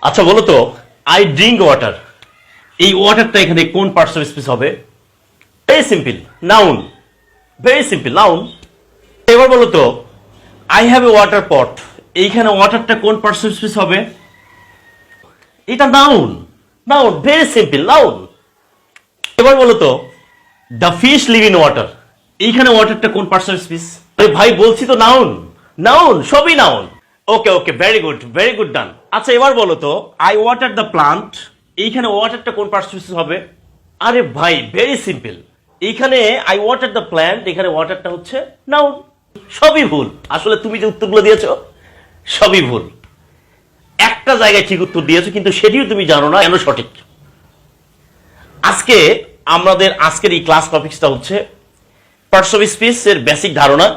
আচ্ছা বলো তো, আই ড্রিঙ্ক ওয়াটার, এই ওয়াটারটা এখানে কোন পার্টস অফ স্পিচ হবে? Very simple, noun. Very simple, noun. এবার বলো তো, আই হ্যাভ এ ওয়াটার পট, এইখানে ওয়াটারটা কোন পার্টস অফ স্পিচ হবে? এটা noun. Noun, very simple, noun. এবার বলো তো, the fish live in water, এইখানে ওয়াটারটা কোন পার্টস অফ স্পিচ? আরে ভাই বলছি তো নাউন। নাউন, সবই নাউন। ওকে ওকে, ভেরি গুড, ভেরি গুড, ডান। আচ্ছা এবার বলো তো, আই ওয়াটার দ্য প্লান্ট, এইখানে ওয়াটারটা কোন পার্টস অফ স্পিচ হবে? আরে ভাই ভেরি সিম্পল, এইখানে আই ওয়াটার দ্য প্ল্যান্ট, এখানে ওয়াটারটা হচ্ছে নাউন। সবই ভুল, আসলে তুমি যে উত্তরগুলো দিয়েছো সবই ভুল। একটা জায়গায় ঠিক উত্তর দিয়েছো, কিন্তু সেটিও তুমি জানো না কেন সঠিক। আজকে আমাদের আজকের এই ক্লাস টপিকসটা হচ্ছে পার্টস অফ স্পিচ এর বেসিক ধারণা,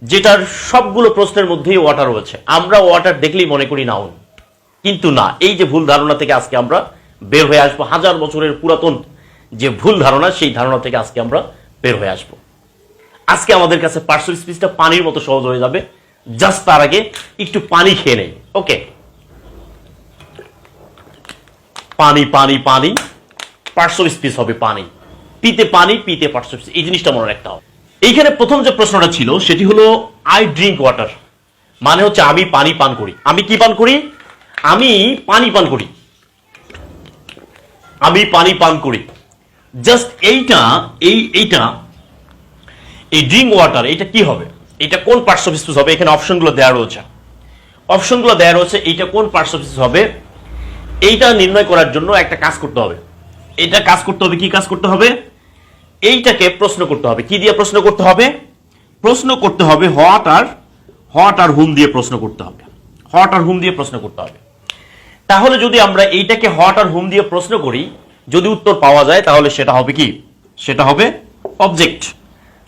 যেটার সবগুলো প্রশ্নের মধ্যেই ওয়াটার রয়েছে। আমরা ওয়াটার দেখলেই মনে করি নাউন, কিন্তু না। এই যে ভুল ধারণা থেকে আজকে আমরা বের হয়ে আসবো, হাজার বছরের পুরাতন যে ভুল ধারণা, সেই ধারণা থেকে আজকে আমরা বের হয়ে আসবো। আজকে আমাদের কাছে পার্টস অফ স্পিচটা পানির মতো সহজ হয়ে যাবে। জাস্ট তার আগে একটু পানি খেয়ে নেই। ওকে, পানি পানি পানি, পার্টস অফ স্পিচ হবে পানি। পিতে পানি, পিতে পার্টস অফ স্পিচ, এই জিনিসটা মনে রাখতে হবে। এইখানে প্রথম যে প্রশ্নটা ছিল সেটি হলো আই ড্রিঙ্ক ওয়াটার, মানে হচ্ছে আমি পানি পান করি। আমি কি পান করি? আমি পানি পান করি। আমি পানি পান করি। জাস্ট এইটা, এইটা এই ড্রিঙ্ক ওয়াটার, এটা কি হবে? এটা কোন পার্টস অফ স্পিচ হবে? এখানে অপশনগুলো দেওয়া রয়েছে। অপশনগুলো দেওয়া রয়েছে, এইটা কোন পার্টস অফ স্পিচ হবে এইটা নির্ণয় করার জন্য একটা কাজ করতে হবে। এটা কাজ করতে হবে, কি কাজ করতে হবে? এইটাকে প্রশ্ন করতে হবে। কি দিয়ে প্রশ্ন করতে হবে? প্রশ্ন করতে হবে হোয়াট আর হুম দিয়ে প্রশ্ন করতে হবে। হোয়াট আর হুম দিয়ে প্রশ্ন করতে হবে। তাহলে যদি আমরা এইটাকে হোয়াট আর হুম দিয়ে প্রশ্ন করি, যদি উত্তর পাওয়া যায়, তাহলে সেটা হবে কি? সেটা হবে অবজেক্ট।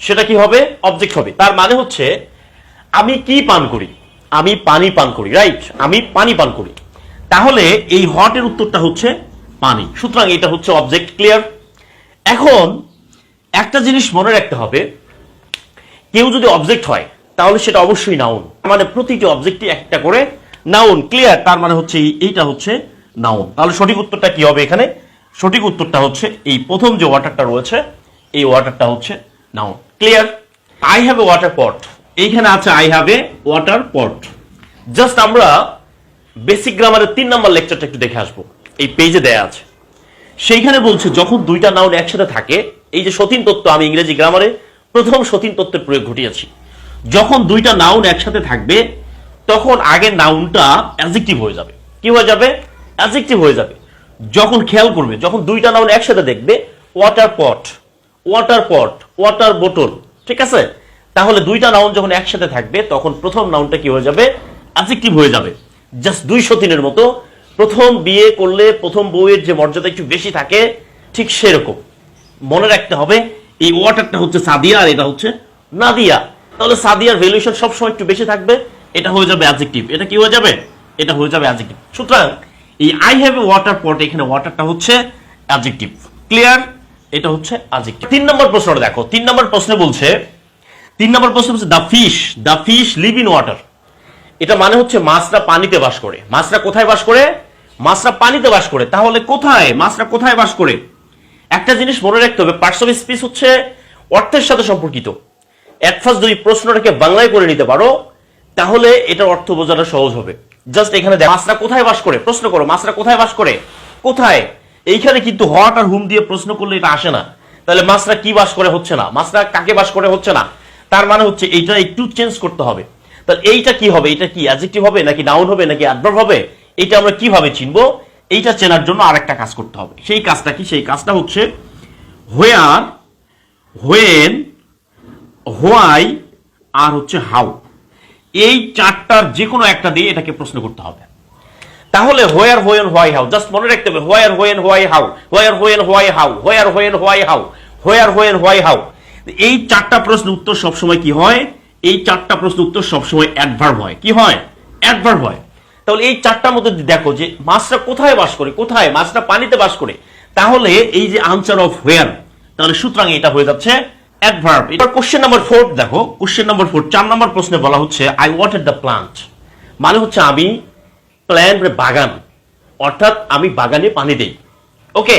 সেটা কি হবে? অবজেক্ট হবে। তার মানে হচ্ছে আমি কি পান করি? আমি পানি পান করি, রাইট? আমি পানি পান করি। তাহলে এই হট এর উত্তরটা হচ্ছে পানি, সুতরাং এটা হচ্ছে অবজেক্ট। ক্লিয়ার? এখন একটা জিনিস মনে রাখতে হবে, কেউ যদি অবজেক্ট হয় তাহলে সেটা অবশ্যই নাউন, মানে প্রতিটি অবজেক্টই একটা করে নাউন। ক্লিয়ার? তার মানে হচ্ছে এইটা হচ্ছে নাউন। তাহলে সঠিক উত্তরটা কি হবে এখানে? সঠিক উত্তরটা হচ্ছে এই প্রথম যে ওয়াটারটা রয়েছে, এই ওয়াটারটা হচ্ছে noun. Clear? I have a water পট, এইখানে আছে I have a water pot. Just আমরা বেসিক গ্রামারের 3 নম্বর লেকচারটা একটু দেখে আসবো। এই পেজে দেয়া আছে, সেইখানে বলছে যখন দুইটা নাউন একসাথে থাকে, এই যে সতীন তত্ত্ব, আমি ইংরেজি গ্রামারে প্রথম সতীন তত্ত্বের প্রয়োগ ঘটিয়েছি। যখন দুইটা নাউন একসাথে থাকবে, তখন আগের নাউনটা অ্যাডজেক্টিভ হয়ে যাবে। কি হয়ে যাবে? অ্যাডজেক্টিভ হয়ে যাবে। যখন খেয়াল করবে, যখন দুইটা নাউন একসাথে দেখবে, ওয়াটার পট, ওয়াটার পট, ওয়াটার বোতল, ঠিক আছে? তাহলে দুইটা নাউন যখন একসাথে থাকবে, তখন প্রথম নাউনটা কি হয়ে যাবে? অ্যাডজেক্টিভ হয়ে যাবে। জাস্ট দুই সতীনের মতো। প্রথম বিয়ে করলে প্রথম বউয়ের যে মর্যাদা একটু বেশি থাকে, ঠিক সেরকম মনে রাখতে হবে এই ওয়াটারটা হচ্ছে সাদিয়া আর এটা হচ্ছে নাদিয়া। তাহলে সাদিয়ার ভ্যালুয়েশন সবসময় একটু বেশি থাকবে, এটা হয়ে যাবে অ্যাডজেক্টিভ। এটা কি হয়ে যাবে? এটা হয়ে যাবে অ্যাডজেক্টিভ। সুতরাং এই আই হ্যাভ এ ওয়াটার পট, এখানে ওয়াটারটা হচ্ছে অ্যাডজেক্টিভ। ক্লিয়ার? এটা হচ্ছে অ্যাডজেক্টিভ। 3 নম্বর প্রশ্নটা দেখো। 3 নম্বর প্রশ্নে বলছে, 3 নম্বর প্রশ্ন বলছে the fish live in water. এটা মানে হচ্ছে মাছরা পানিতে বাস করে। মাছরা কোথায় বাস করে? মাছরা পানিতে বাস করে। তাহলে কোথায়? মাছরা কোথায় বাস করে? একটা জিনিস মনে রাখতে হবে, পার্টস অফ স্পিচ হচ্ছে অর্থের সাথে সম্পর্কিত। এট ফার্স্ট যদি প্রশ্নটাকে বাংলায় করে নিতে পারো, তাহলে এটার অর্থ বোঝাটা সহজ হবে। জাস্ট এখানে মাছরা কোথায় বাস করে প্রশ্ন করো, মাছরা কোথায় বাস করে? কোথায়? এইখানে কিন্তু হোয়াট আর হুম দিয়ে প্রশ্ন করলে এটা আসে না। তাহলে মাছরা কি বাস করে হচ্ছে না, মাছরা কাকে বাস করে হচ্ছে না। তার মানে হচ্ছে এইটা একটু চেঞ্জ করতে হবে। তাহলে এইটা কি হবে? এটা কি অ্যাডজেক্টিভ হবে নাকি নাউন হবে নাকি অ্যাডভার্ব হবে? এটা আমরা কিভাবে চিনবো? এইটা চেনার জন্য আরেকটা কাজ করতে হবে। সেই কাজটা কি? সেই কাজটা হচ্ছে হোয়ার, হোয়েন, হোয়াই আর হচ্ছে হাউ। এই চারটার যে কোনো একটা দিয়ে এটাকে প্রশ্ন করতে হবে। তাহলে where, when, why, how, just মনে রাখতে হবে where, when, why, how, where, when, why, how, where, when, why, how, where, when, why, how. এই চারটা প্রশ্ন উত্তর সবসময় কি হয়? এই চারটা প্রশ্ন উত্তর সবসময় অ্যাডভার্ব হয়। কি হয়? অ্যাডভার্ব হয়। তাহলে এই চারটার মধ্যে দেখো যে মাছটা কোথায় বাস করে, কোথায়? মাছটা পানিতে বাস করে। তাহলে এই যে আনসার অফ হোয়ার, তাহলে সুতরাং এটা হয়ে যাচ্ছে অ্যাডভার্ব। এবার কোশ্চেন নাম্বার 4 দেখো। কোশ্চেন নাম্বার 4, 4 নম্বর প্রশ্নে বলা হচ্ছে আই ওয়াটার দ্য প্লান্ট, মানে হচ্ছে আমি প্ল্যান্ট, বাগান, অর্থাৎ আমি বাগানে পানি দেই। ওকে,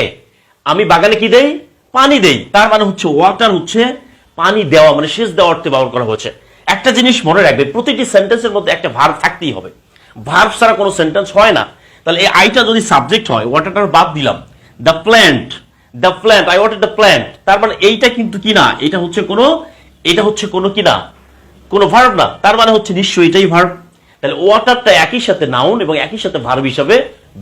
আমি বাগানে কি দেই? পানি দেই। তার মানে হচ্ছে ওয়াটার হচ্ছে পানি দেওয়া, মানে সেচ দেওয়া অর্থে ব্যবহার করা হয়েছে। একটা জিনিস মনে রাখবে, প্রতিটি সেন্টেন্সের মধ্যে একটা ভার্ব থাকতেই হবে। ভার্ব ছাড়া কোনো সেন্টেন্স হয় না। তাহলে এই আইটা যদি সাবজেক্ট হয়, ওয়াটারটার বাদ দিলাম, the plant, I water the plant, তার মানে এইটা কিন্তু কি না, এটা হচ্ছে কোনো কি না, কোনো ভার্ব না। তার মানে হচ্ছে নিশ্চয়ই এটাই ভার্ব। তাহলে ওয়াটারটা একই সাথে নাউন এবং একই সাথে ভার্ব হিসাবে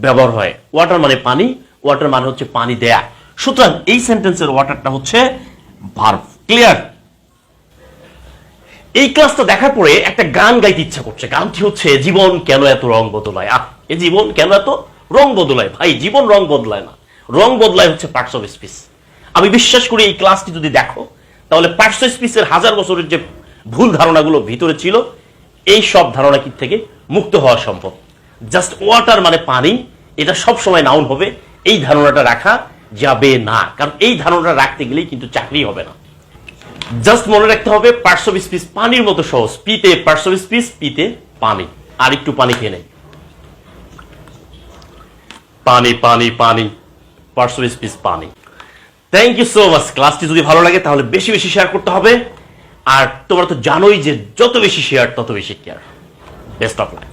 ব্যবহার হয়। ওয়াটার মানে পানি, ওয়াটার মানে হচ্ছে পানি দেয়া। সুতরাং এই সেন্টেন্সের ওয়াটারটা হচ্ছে ভার্ব। ক্লিয়ার? এই ক্লাসটা দেখার পরে একটা গান গাইতে ইচ্ছা করছে। গানটি হচ্ছে জীবন কেন এত রং বদলায়। এ জীবন কেন এত রং বদলায়? ভাই, জীবন রং বদলায় না, রং বদলায় হচ্ছে পার্টস অফ স্পিচ। আমি বিশ্বাস করি এই ক্লাসটি যদি দেখো, তাহলে পার্টস অফ স্পিচের 1000 বছরের যে ভুল ধারণাগুলো ভিতরে ছিল, এই সব ধারণা কি থেকে মুক্ত হওয়া সম্ভব। জাস্ট ওয়াটার মানে পানি, এটা সব সময় নাউন হবে, এই ধারণাটা রাখা যাবে না। কারণ এই ধারণাটা রাখতে গেলেই কিন্তু চাকরি হবে না। জাস্ট মনে রাখতে হবে পার্টস অফ স্পিচ পানির মতো সহজ। পিতে পার্টস অফ স্পিচ, পিতে পানি। আর একটু পানি খেয়ে নেই। পানি পানি পানি, পার্টস অফ স্পিচ পানি। Thank you so much. ক্লাসটি যদি ভালো লাগে তাহলে বেশি বেশি শেয়ার করতে হবে। আর তোমরা তো জানোই যে যত বেশি শেয়ার তত বেশি কেয়ার। Best of luck.